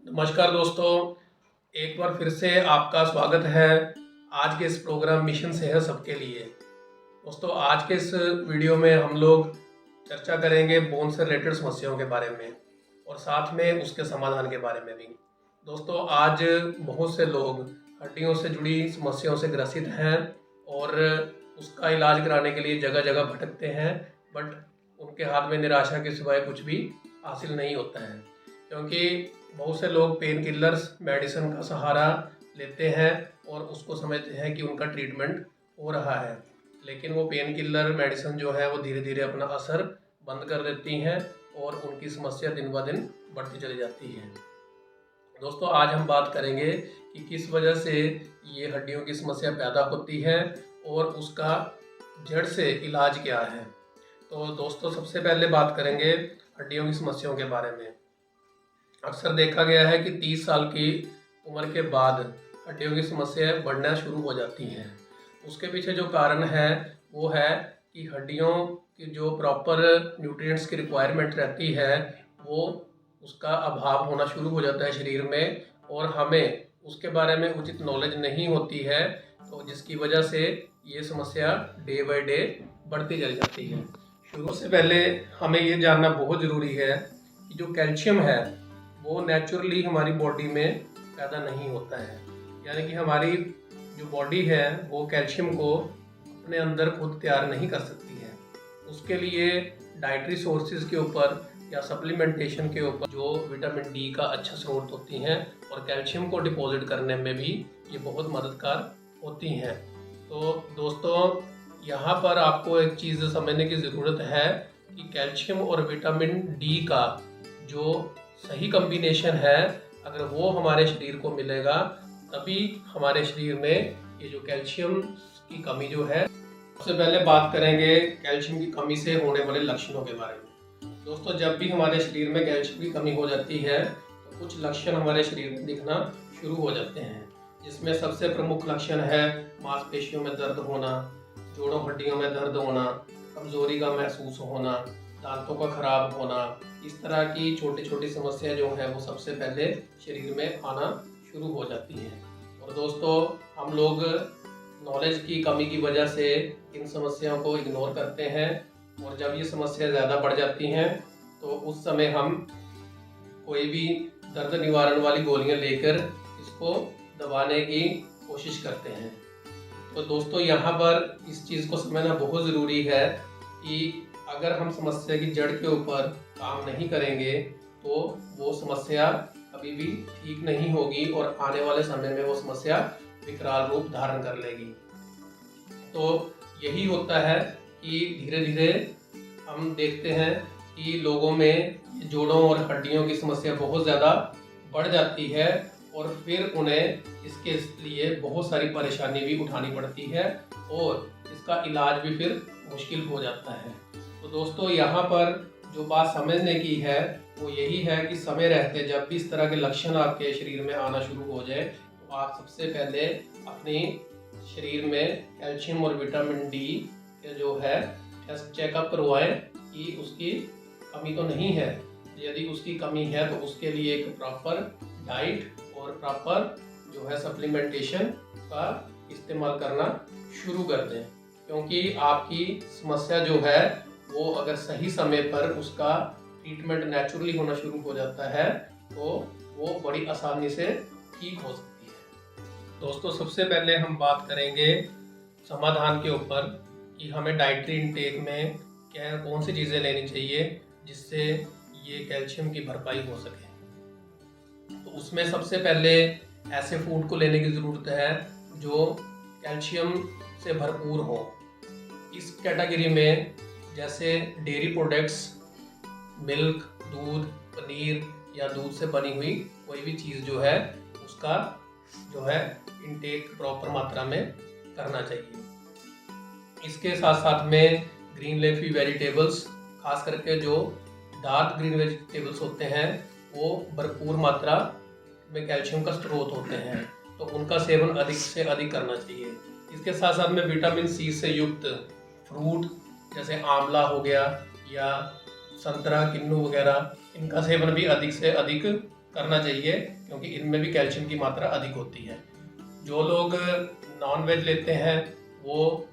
नमस्कार दोस्तों, एक बार फिर से आपका स्वागत है आज के इस प्रोग्राम मिशन सेहत सबके लिए। दोस्तों, आज के इस वीडियो में हम लोग चर्चा करेंगे बोन से रिलेटेड समस्याओं के बारे में और साथ में उसके समाधान के बारे में भी। दोस्तों, आज बहुत से लोग हड्डियों से जुड़ी समस्याओं से ग्रसित हैं और उसका इलाज कराने के लिए जगह जगह भटकते हैं, बट उनके हाथ में निराशा के सिवाय कुछ भी हासिल नहीं होता है, क्योंकि बहुत से लोग पेन किलर्स मेडिसिन का सहारा लेते हैं और उसको समझते हैं कि उनका ट्रीटमेंट हो रहा है, लेकिन वो पेन किलर मेडिसिन जो है वो धीरे धीरे अपना असर बंद कर देती हैं और उनकी समस्या दिन ब दिन बढ़ती चली जाती है। दोस्तों, आज हम बात करेंगे कि किस वजह से ये हड्डियों की समस्या पैदा होती है और उसका जड़ से इलाज क्या है। तो दोस्तों, सबसे पहले बात करेंगे हड्डियों की समस्याओं के बारे में। अक्सर देखा गया है कि 30 साल की उम्र के बाद हड्डियों की समस्याएं बढ़ना शुरू हो जाती हैं। उसके पीछे जो कारण है वो है कि हड्डियों की जो प्रॉपर न्यूट्रिएंट्स की रिक्वायरमेंट रहती है वो उसका अभाव होना शुरू हो जाता है शरीर में, और हमें उसके बारे में उचित नॉलेज नहीं होती है, तो जिसकी वजह से ये समस्या डे बाय डे बढ़ती चली जाती है। शुरू से पहले हमें ये जानना बहुत ज़रूरी है कि जो कैल्शियम है वो नेचुरली हमारी बॉडी में पैदा नहीं होता है, यानी कि हमारी जो बॉडी है वो कैल्शियम को अपने अंदर खुद तैयार नहीं कर सकती है। उसके लिए डाइटरी सोर्सेज के ऊपर या सप्लीमेंटेशन के ऊपर जो विटामिन डी का अच्छा स्रोत होती हैं और कैल्शियम को डिपॉजिट करने में भी ये बहुत मददगार होती हैं। तो दोस्तों, यहाँ पर आपको एक चीज़ समझने की ज़रूरत है कि कैल्शियम और विटामिन डी का जो सही कॉम्बिनेशन है, अगर वो हमारे शरीर को मिलेगा तभी हमारे शरीर में ये जो कैल्शियम की कमी जो है। सबसे पहले बात करेंगे कैल्शियम की कमी से होने वाले लक्षणों के बारे में। दोस्तों, जब भी हमारे शरीर में कैल्शियम की कमी हो जाती है तो कुछ लक्षण हमारे शरीर में दिखना शुरू हो जाते हैं, जिसमें सबसे प्रमुख लक्षण है मांसपेशियों में दर्द होना, जोड़ों हड्डियों में दर्द होना, कमजोरी का महसूस होना, दांतों का खराब होना। इस तरह की छोटी छोटी समस्या जो है वो सबसे पहले शरीर में आना शुरू हो जाती हैं। और दोस्तों, हम लोग नॉलेज की कमी की वजह से इन समस्याओं को इग्नोर करते हैं, और जब ये समस्या ज़्यादा बढ़ जाती हैं तो उस समय हम कोई भी दर्द निवारण वाली गोलियां लेकर इसको दबाने की कोशिश करते हैं। तो दोस्तों, यहाँ पर इस चीज़ को समझना बहुत ज़रूरी है कि अगर हम समस्या की जड़ के ऊपर काम नहीं करेंगे तो वो समस्या कभी भी ठीक नहीं होगी और आने वाले समय में वो समस्या विकराल रूप धारण कर लेगी। तो यही होता है कि धीरे धीरे हम देखते हैं कि लोगों में जोड़ों और हड्डियों की समस्या बहुत ज़्यादा बढ़ जाती है और फिर उन्हें इसके लिए बहुत सारी परेशानी भी उठानी पड़ती है और इसका इलाज भी फिर मुश्किल हो जाता है। तो दोस्तों, यहाँ पर जो बात समझने की है वो यही है कि समय रहते जब भी इस तरह के लक्षण आपके शरीर में आना शुरू हो जाए तो आप सबसे पहले अपनी शरीर में कैल्शियम और विटामिन डी के जो है टेस्ट चेकअप करवाएं कि उसकी कमी तो नहीं है। यदि उसकी कमी है तो उसके लिए एक प्रॉपर डाइट और प्रॉपर जो है सप्लीमेंटेशन का इस्तेमाल करना शुरू कर दें, क्योंकि आपकी समस्या जो है वो अगर सही समय पर उसका ट्रीटमेंट नेचुरली होना शुरू हो जाता है तो वो बड़ी आसानी से ठीक हो सकती है। दोस्तों, सबसे पहले हम बात करेंगे समाधान के ऊपर कि हमें डाइटरी इनटेक में क्या कौन सी चीज़ें लेनी चाहिए जिससे ये कैल्शियम की भरपाई हो सके। तो उसमें सबसे पहले ऐसे फूड को लेने की ज़रूरत है जो कैल्शियम से भरपूर हो। इस कैटेगरी में जैसे डेयरी प्रोडक्ट्स, मिल्क, दूध, पनीर या दूध से बनी हुई कोई भी चीज़ जो है उसका जो है इनटेक प्रॉपर मात्रा में करना चाहिए। इसके साथ साथ में ग्रीन लीफी वेजिटेबल्स, खास करके जो डार्क ग्रीन वेजिटेबल्स होते हैं वो भरपूर मात्रा में कैल्शियम का स्रोत होते हैं, तो उनका सेवन अधिक से अधिक करना चाहिए। इसके साथ साथ में विटामिन सी से युक्त फ्रूट जैसे आंवला हो गया या संतरा, किन्नू वगैरह, इनका सेवन भी अधिक से अधिक करना चाहिए, क्योंकि इनमें भी कैल्शियम की मात्रा अधिक होती है। जो लोग नॉन वेज लेते हैं वो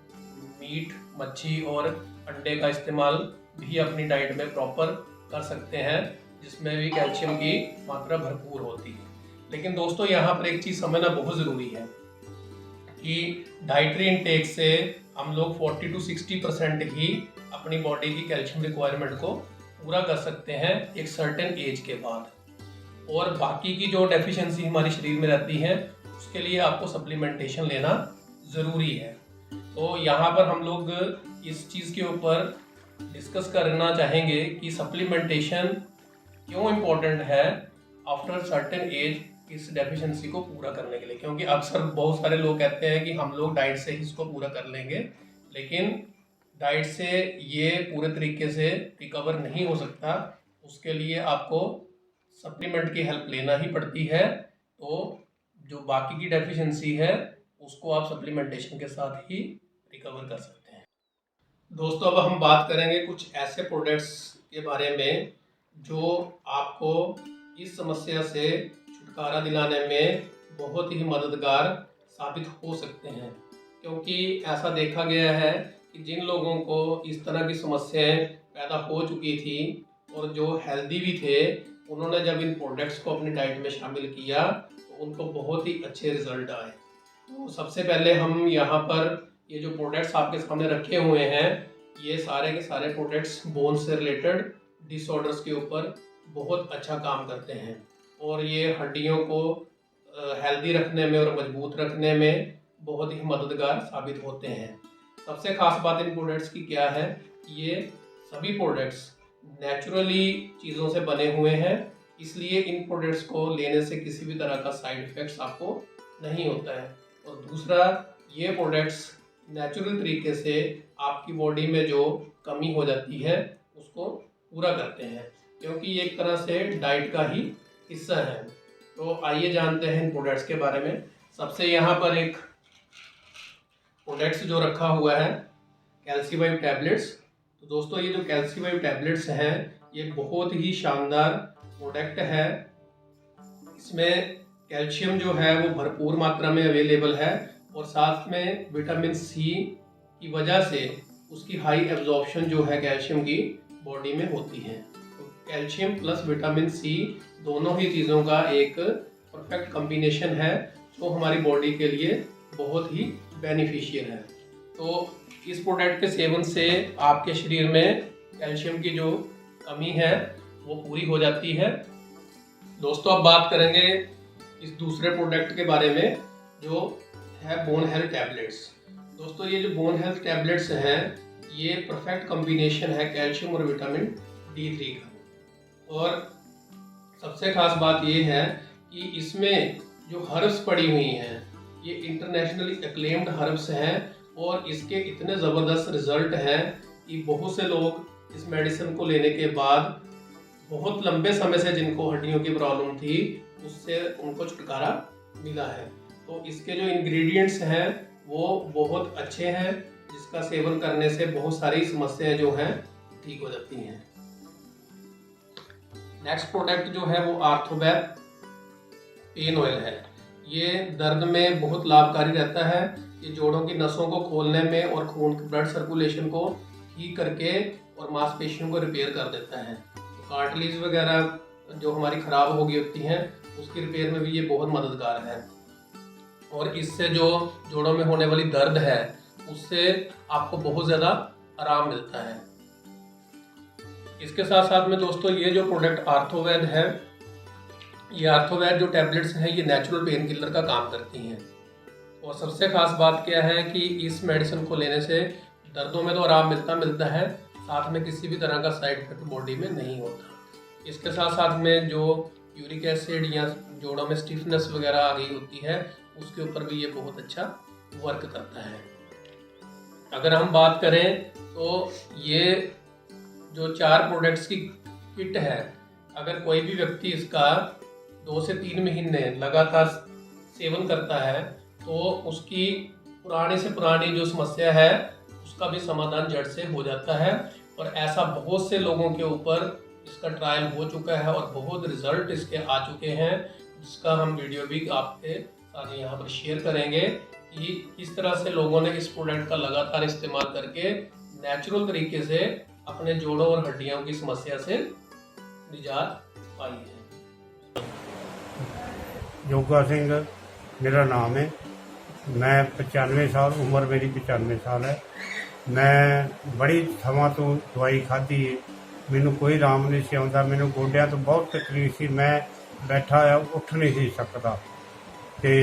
मीट, मच्छी और अंडे का इस्तेमाल भी अपनी डाइट में प्रॉपर कर सकते हैं, जिसमें भी कैल्शियम की मात्रा भरपूर होती है। लेकिन दोस्तों यहाँ पर एक चीज़ समझना बहुत ज़रूरी है कि डाइटरी इनटेक से हम लोग 40 to 60% ही अपनी बॉडी की कैल्शियम रिक्वायरमेंट को पूरा कर सकते हैं एक सर्टेन एज के बाद, और बाकी की जो डेफिशिएंसी हमारे शरीर में रहती है उसके लिए आपको सप्लीमेंटेशन लेना ज़रूरी है। तो यहाँ पर हम लोग इस चीज़ के ऊपर डिस्कस करना चाहेंगे कि सप्लीमेंटेशन क्यों इम्पोर्टेंट है आफ्टर सर्टेन एज इस डेफिशिएंसी को पूरा करने के लिए। क्योंकि अक्सर बहुत सारे लोग कहते हैं कि हम लोग डाइट से ही इसको पूरा कर लेंगे, लेकिन डाइट से ये पूरे तरीके से रिकवर नहीं हो सकता, उसके लिए आपको सप्लीमेंट की हेल्प लेना ही पड़ती है। तो जो बाकी की डेफिशिएंसी है उसको आप सप्लीमेंटेशन के साथ ही रिकवर कर सकते हैं। दोस्तों अब हम बात करेंगे कुछ ऐसे प्रोडक्ट्स के बारे में जो आपको इस समस्या से छुटकारा दिलाने में बहुत ही मददगार साबित हो सकते हैं। क्योंकि ऐसा देखा गया है कि जिन लोगों को इस तरह की समस्याएं पैदा हो चुकी थी और जो हेल्दी भी थे, उन्होंने जब इन प्रोडक्ट्स को अपनी डाइट में शामिल किया तो उनको बहुत ही अच्छे रिजल्ट आए। तो सबसे पहले हम यहाँ पर ये जो प्रोडक्ट्स आपके सामने रखे हुए हैं, ये सारे के सारे प्रोडक्ट्स बोन से रिलेटेड डिसऑर्डर्स के ऊपर बहुत अच्छा काम करते हैं, और ये हड्डियों को हेल्दी रखने में और मजबूत रखने में बहुत ही मददगार साबित होते हैं। सबसे खास बात इन प्रोडक्ट्स की क्या है, ये सभी प्रोडक्ट्स नेचुरली चीज़ों से बने हुए हैं, इसलिए इन प्रोडक्ट्स को लेने से किसी भी तरह का साइड इफ़ेक्ट्स आपको नहीं होता है। और दूसरा, ये प्रोडक्ट्स नेचुरल तरीके से आपकी बॉडी में जो कमी हो जाती है उसको पूरा करते हैं, क्योंकि ये एक तरह से डाइट का ही हिस्सा है। तो आइए जानते हैं इन प्रोडक्ट्स के बारे में। सबसे यहाँ पर एक प्रोडक्ट्स जो रखा हुआ है कैल्सीवाइव टैबलेट्स। तो दोस्तों ये जो कैल्सीवाइव टैबलेट्स हैं ये बहुत ही शानदार प्रोडक्ट है। इसमें कैल्शियम जो है वो भरपूर मात्रा में अवेलेबल है, और साथ में विटामिन सी की वजह से उसकी हाई एब्जॉर्प्शन जो है कैल्शियम की बॉडी में होती है। तो कैल्शियम प्लस विटामिन सी दोनों ही चीज़ों का एक परफेक्ट कॉम्बिनेशन है जो हमारी बॉडी के लिए बहुत ही बेनिफिशियल है। तो इस प्रोडक्ट के सेवन से आपके शरीर में कैल्शियम की जो कमी है वो पूरी हो जाती है। दोस्तों अब बात करेंगे इस दूसरे प्रोडक्ट के बारे में जो है बोन हेल्थ टैबलेट्स। दोस्तों ये जो बोन हेल्थ टैबलेट्स हैं ये परफेक्ट कॉम्बिनेशन है कैल्शियम और विटामिन D3 का। और सबसे खास बात ये है कि इसमें जो हर्ब्स पड़ी हुई हैं ये इंटरनेशनली एक्लेम्ड हर्ब्स हैं, और इसके इतने ज़बरदस्त रिजल्ट हैं कि बहुत से लोग इस मेडिसिन को लेने के बाद बहुत लंबे समय से जिनको हड्डियों की प्रॉब्लम थी उससे उनको छुटकारा मिला है। तो इसके जो इंग्रेडिएंट्स हैं वो बहुत अच्छे हैं, जिसका सेवन करने से बहुत सारी समस्याएं जो हैं ठीक हो जाती हैं। नेक्स्ट प्रोडक्ट जो है वो आर्थोवैप पेन ऑयल है। ये दर्द में बहुत लाभकारी रहता है। ये जोड़ों की नसों को खोलने में और खून ब्लड सर्कुलेशन को ठीक करके और मांसपेशियों को रिपेयर कर देता है। कार्टिलेज वगैरह जो हमारी ख़राब हो गई होती हैं उसकी रिपेयर में भी ये बहुत मददगार है, और इससे जो जोड़ों में होने वाली दर्द है उससे आपको बहुत ज़्यादा आराम मिलता है। इसके साथ साथ में दोस्तों ये जो प्रोडक्ट आर्थोवैद है, ये आर्थोवैद जो टैबलेट्स हैं ये नेचुरल पेन किलर का काम करती हैं। और सबसे खास बात क्या है कि इस मेडिसिन को लेने से दर्दों में तो आराम मिलता है, साथ में किसी भी तरह का साइड इफेक्ट बॉडी में नहीं होता। इसके साथ साथ में जो यूरिक एसिड या जोड़ों में स्टिफनेस वगैरह आ गई होती है उसके ऊपर भी ये बहुत अच्छा वर्क करता है। अगर हम बात करें तो ये जो 4 प्रोडक्ट्स की किट है, अगर कोई भी व्यक्ति इसका 2 से 3 महीने लगातार सेवन करता है तो उसकी पुरानी से पुरानी जो समस्या है उसका भी समाधान जड़ से हो जाता है। और ऐसा बहुत से लोगों के ऊपर इसका ट्रायल हो चुका है और बहुत रिजल्ट इसके आ चुके हैं, जिसका हम वीडियो भी आपके साथ यहाँ पर शेयर करेंगे कि किस तरह से लोगों ने इस प्रोडक्ट का लगातार इस्तेमाल करके नेचुरल तरीके से अपने जोड़ों और हड्डियों की समस्या से निजात पाई है। योगा सिंह मेरा नाम है। मैं 95 साल उम्र मेरी 95 साल है। मैं बड़ी थमां तो दवाई खाधी है, मैनू कोई आराम नहीं सी आउंदा। मैनू गोड्या तो बहुत तकलीफ सी, मैं बैठा होया उठ नहीं सी सकदा। ते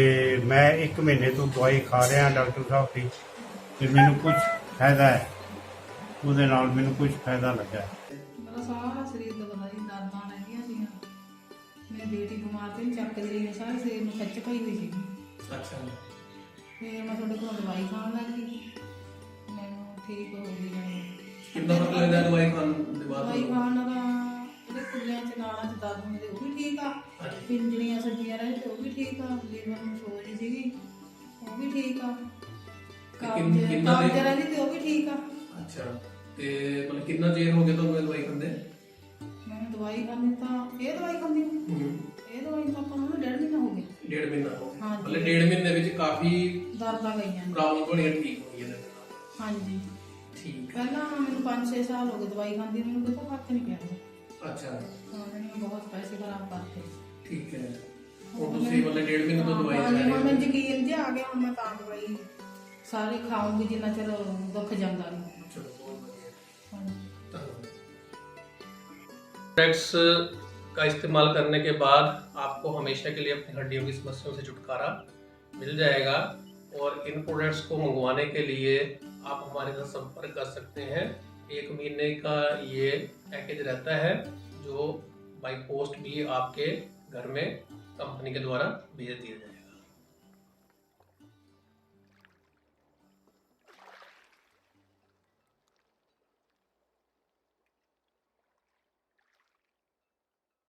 मैं 1 महीने तो दवाई खा रहा डॉक्टर साहब की, ते मैनू कुछ फायदा है, ਉਹਦੇ ਨਾਲ ਮੈਨੂੰ ਕੁਝ ਫਾਇਦਾ ਲੱਗਾ। ਮੇਰਾ ਸਾਰਾ ਸਰੀਰ ਦੁਖਦਾ ਸੀ, ਦਰਦਾਂ ਰਹਿੰਦੀਆਂ ਸੀਗੀਆਂ। ਮੇਰੀ ਬੇਟੀ ਬਿਮਾਰ ਤੇ ਚੱਕਦੀ ਰਹੀ ਹੈ, ਸਾਰੇ ਸਰੀਰ ਨੂੰ ਖਿੱਚ ਪਈ ਹੋਈ ਸੀਗੀ। ਅੱਛਾ। ਫਿਰ ਮੈਂ ਤੁਹਾਡੇ ਕੋਲ ਦਵਾਈ ਖਾਣ ਲੱਗ ਗਈ, ਮੈਨੂੰ ਠੀਕ ਹੋ ਗਈ। ਜਾਣੀ ਕਿੰਨਾ ਫਰਕ ਲੱਗਦਾ ਦਵਾਈ ਖਾਣ ਦੇ ਬਾਅਦ? ਦਵਾਈ ਖਾਣ ਨਾਲ ਉਹਦੇ ਕੁੱਲਿਆਂ 'ਚ ਨਾੜਾਂ 'ਚ ਦਰਦ ਹੁੰਦੇ ਉਹ ਵੀ ਠੀਕ ਆ, ਪਿੰਜੜੀਆਂ ਸੱਜੀਆਂ ਰਹੇ ਤੇ ਉਹ ਵੀ ਠੀਕ ਆ, ਲੀਵਰ ਨੂੰ ਸੋਜ ਸੀਗੀ ਉਹ ਵੀ ਠੀਕ ਆ, ਕਬਜ਼ ਰਹਿੰਦੀ ਤੇ ਉਹ ਵੀ ਠੀਕ ਆ। ਅੱਛਾ, ਤੇ ਮਤਲਬ ਕਿੰਨਾ ਚਿਰ ਹੋ ਗਿਆ ਤੁਹਾਨੂੰ ਦਵਾਈ ਖਾਂਦੇ? ਮੈਂ ਦਵਾਈ ਖਾਂਦੀ ਤਾਂ ਇਹ ਦਵਾਈ ਖਾਂਦੀ ਇਹ ਦਵਾਈ ਤਾਂ ਆਪਾਂ ਨੂੰ 1.5 ਮਹੀਨਾ ਹੋ ਗਿਆ। 1.5 ਮਹੀਨਾ ਹੋ ਗਿਆ। ਹਾਂਜੀ। ਮਤਲਬ 1.5 ਮਹੀਨੇ ਵਿੱਚ ਕਾਫੀ ਦਰਦਾਂ ਗਈਆਂ ਨੇ। ਪ੍ਰੋਬਲਮ ਤੁਹਾਡੀਆਂ ਠੀਕ ਹੋ ਗਈਆਂ ਨੇ? ਹਾਂਜੀ। ਠੀਕ। ਪਹਿਲਾਂ ਮੈਨੂੰ 5-6 ਸਾਲ ਹੋ ਗਏ ਦਵਾਈ ਖਾਂਦੀ, ਮੈਨੂੰ ਕਿਤੋਂ ਫਰਕ ਨਹੀਂ ਪਿਆ। ਅੱਛਾ। ਹਾਂ, ਮੈਨੂੰ ਬਹੁਤ ਪੈਸੇ ਖਰਾਬ ਕਰਤੇ। ਠੀਕ ਹੈ। ਹੁਣ ਤੁਸੀਂ ਮਤਲਬ 1.5 ਮਹੀਨੇ ਤੋਂ ਦਵਾਈ ਹਾਂਜੀ, ਲੈ ਰਹੇ ਹੁਣ ਹੋ? ਮੈਨੂੰ ਯਕੀਨ ਜਿਹਾ ਆ ਗਿਆ, ਹੁਣ ਮੈਂ ਤਾਂ ਦਵਾਈ ਸਾਰੇ ਖਾਊਂਗੀ ਜਿੰਨਾ ਚਿਰ ਦੁੱਖ ਜਾਂਦਾ ਨਹੀਂ। ਚਲੋ ਬਹੁਤ ਵਧੀਆ। ਹਾਂਜੀ। प्रोडक्ट्स का इस्तेमाल करने के बाद आपको हमेशा के लिए अपनी हड्डियों की समस्याओं से छुटकारा मिल जाएगा, और इन प्रोडक्ट्स को मंगवाने के लिए आप हमारे साथ संपर्क कर सकते हैं। 1 महीने का ये पैकेज रहता है, जो बाई पोस्ट भी आपके घर में कंपनी के द्वारा भेज दिया जाएगा।